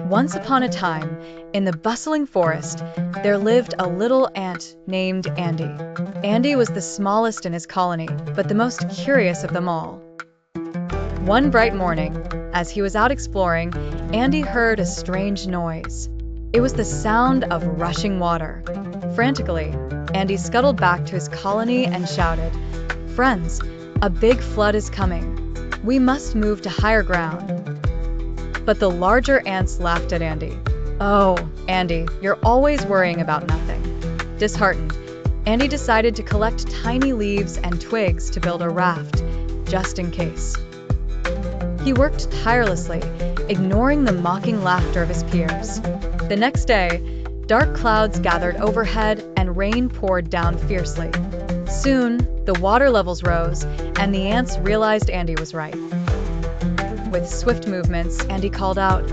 Once upon a time, in the bustling forest, there lived a little ant named Andy. Andy was the smallest in his colony, but the most curious of them all. One bright morning, as he was out exploring, Andy heard a strange noise. It was the sound of rushing water. Frantically, Andy scuttled back to his colony and shouted, "Friends, a big flood is coming. We must move to higher ground." But the larger ants laughed at Andy. "Oh, Andy, you're always worrying about nothing." Disheartened, Andy decided to collect tiny leaves and twigs to build a raft, just in case. He worked tirelessly, ignoring the mocking laughter of his peers. The next day, dark clouds gathered overhead and rain poured down fiercely. Soon, the water levels rose, and the ants realized Andy was right. With swift movements, Andy called out,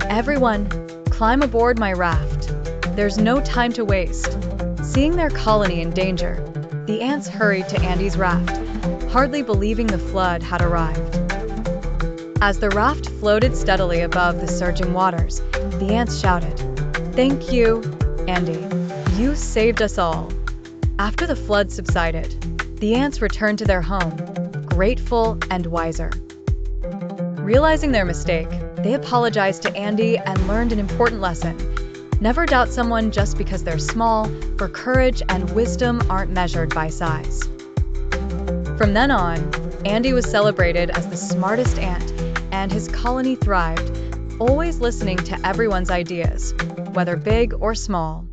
"Everyone, climb aboard my raft. There's no time to waste." Seeing their colony in danger, the ants hurried to Andy's raft, hardly believing the flood had arrived. As the raft floated steadily above the surging waters, the ants shouted, "Thank you, Andy. You saved us all." After the flood subsided, the ants returned to their home, grateful and wiser. Realizing their mistake, they apologized to Andy and learned an important lesson. Never doubt someone just because they're small, for courage and wisdom aren't measured by size. From then on, Andy was celebrated as the smartest ant, and his colony thrived, always listening to everyone's ideas, whether big or small.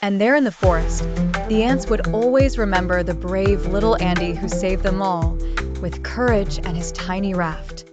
And there in the forest, the ants would always remember the brave little Andy who saved them all, with courage and his tiny raft.